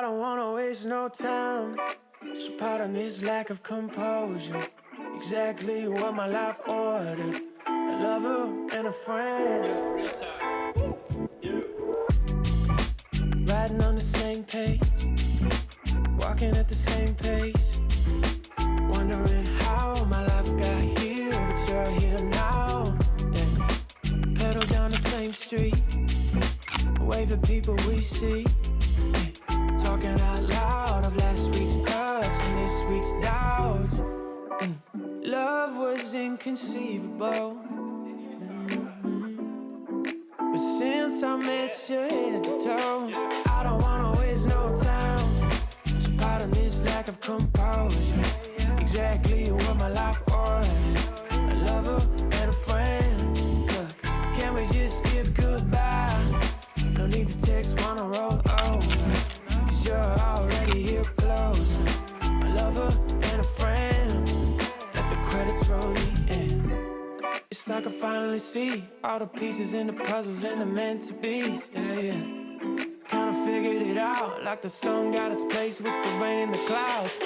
don't wanna waste no time. So pardon this lack of composure. Exactly what my life ordered. A lover and a friend. Riding on the same page. Walking at the same pace. Wondering how my life got here, but you're here now. Yeah. Pedal down the same street. Wave at people we see. Yeah. Talking out loud of last week's ups and this week's doubts. Love was inconceivable. But since I met you head to toe, I don't wanna waste no time. So pardon this lack of composure. Exactly what my life ordered. A lover and a friend. Look, can we just skip goodbye? No need to text, wanna roll over. Cause you're already here closer. A lover and a friend. Let the credits roll in. It's like I finally see all the pieces in the puzzles and the meant to be's. Yeah, yeah. Kinda figured it out, like the sun got its place with the rain and the clouds.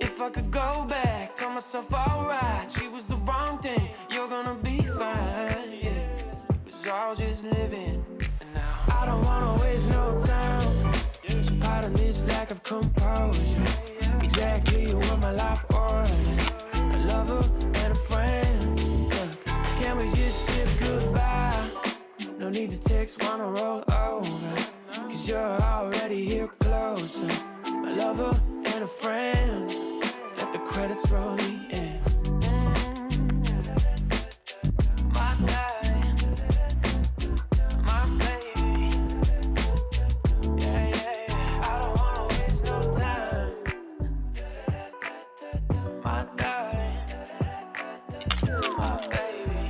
If I could go back, tell myself alright, she was the wrong thing, you're gonna be fine. Yeah, it was all just living, and now I don't wanna waste no time. So pardon this lack of composure. Exactly what my life ordered. A lover and a friend. Look, can we just skip goodbye? No need to text, wanna roll over. Cause you're already here closer. My lover and a friend. Let the credits roll in. My darling, my baby. Yeah, yeah, yeah. I don't wanna waste no time. My darling, my baby.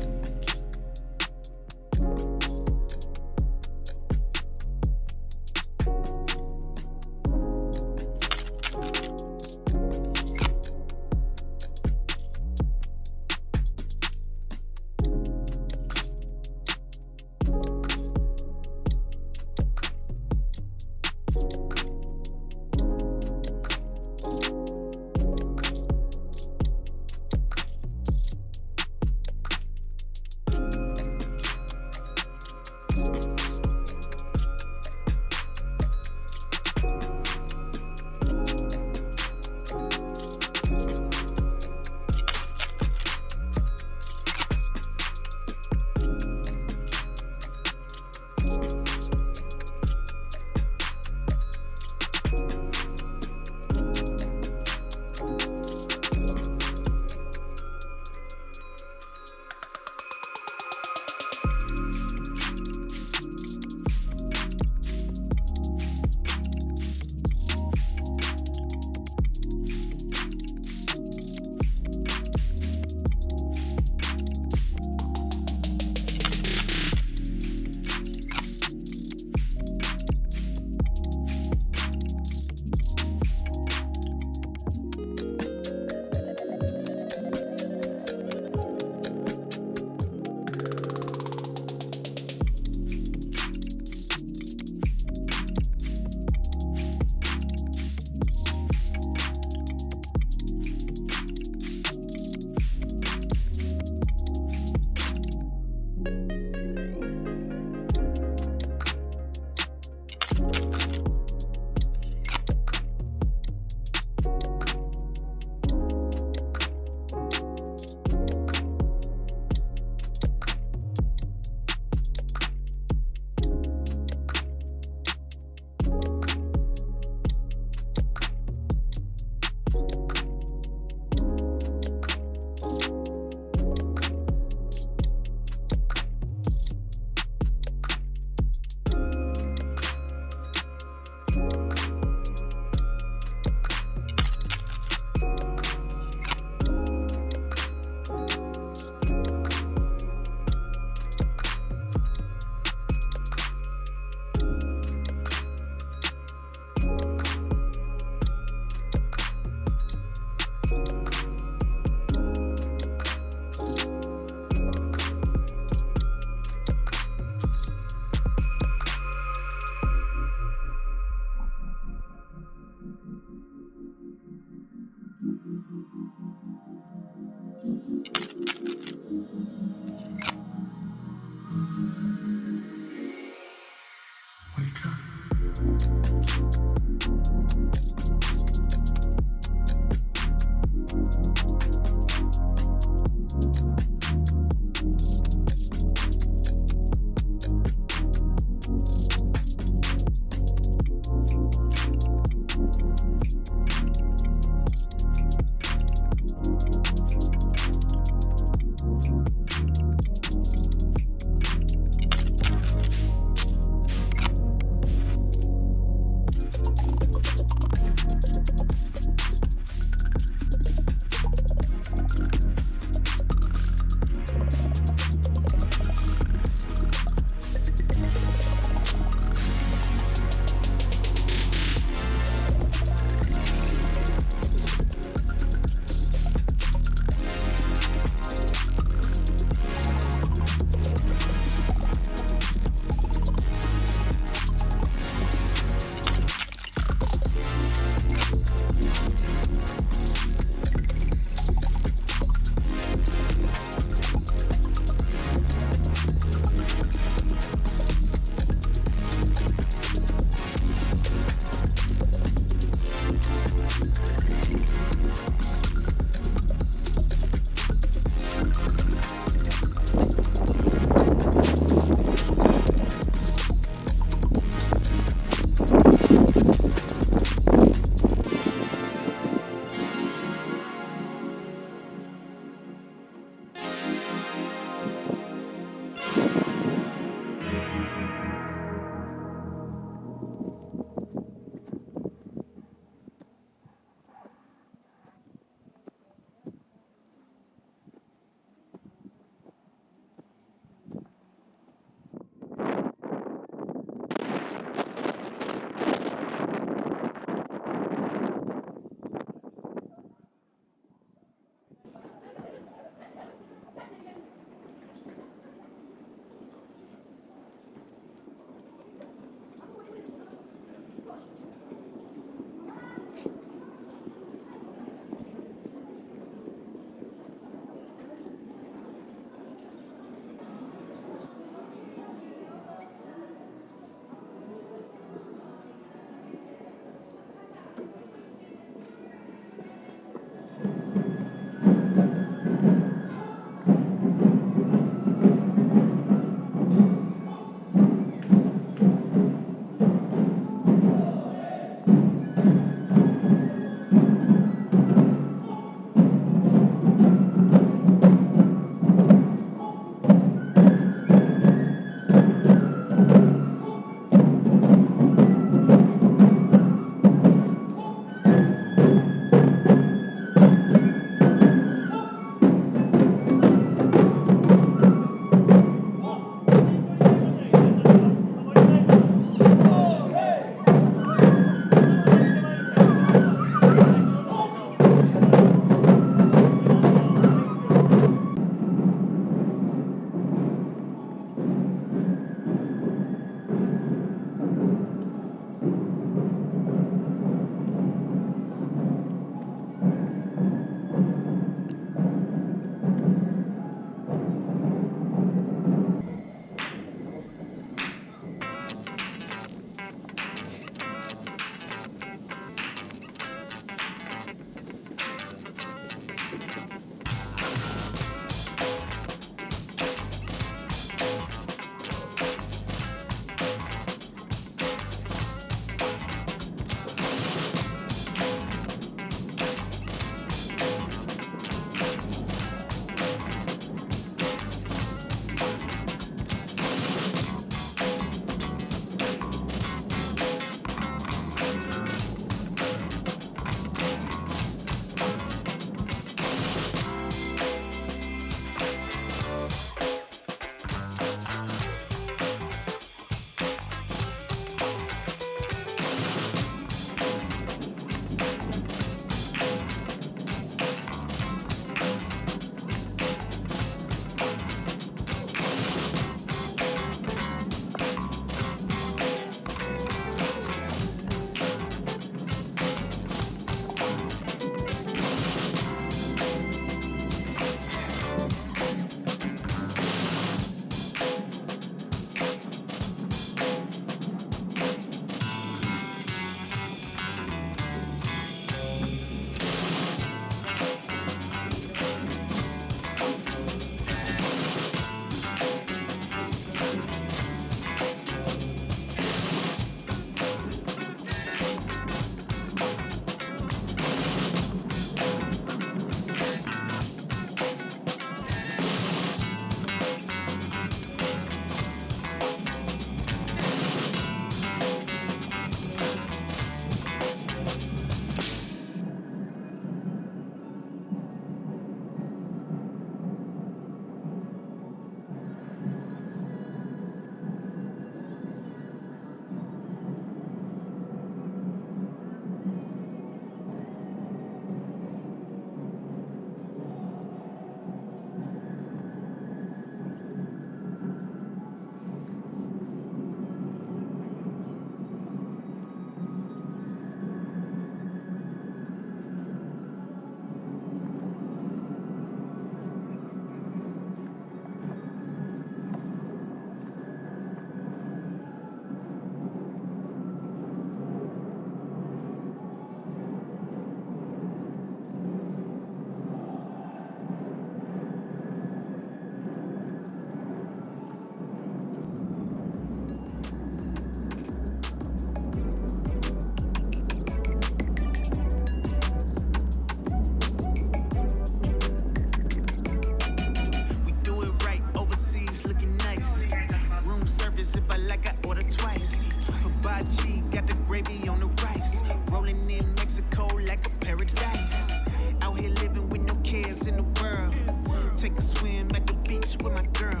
Take a swim at the beach with my girl.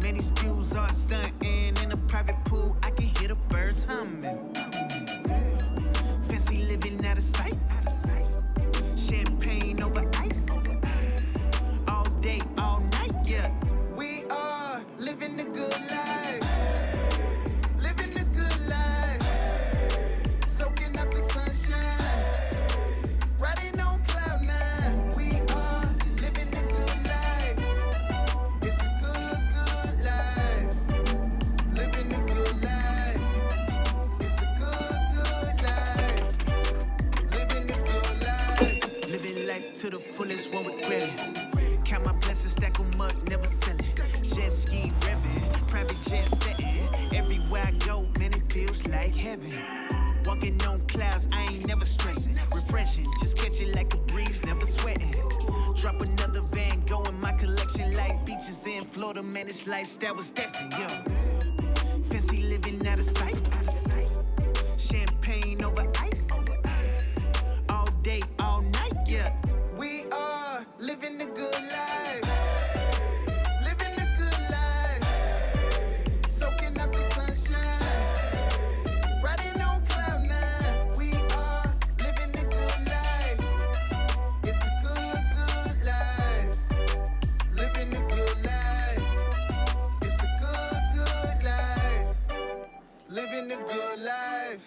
Man, these views are stunting. In a private pool, I can hear the birds humming. Fancy living out of sight. Champagne over ice. All day, all night, yeah. We are living the good life. Living the good life. Soaking up the sunshine. Riding on cloud nine. We are living the good life. It's a good, good life. Living the good life. It's a good, good life. Living the good life. Living life to the fullest, won't regret it. Count my blessings, stack them up, never sell it. Jet ski revving, private jet setting. Everywhere I go, man, it feels like heaven. Walking on clouds, I ain't never stressing. Refreshing, just catch it like a breeze, never sweating. Drop another Van Gogh in my collection, like beaches in Florida, man, this lifestyle was destined, yo. Fancy living out of sight. Champagne over ice. All day, all night, yeah. We are living the good life. Living the good life. Soaking up the sunshine. Riding on cloud nine. We are living the good life. It's a good, good life. Living the good life. It's a good, good life. Living the good life.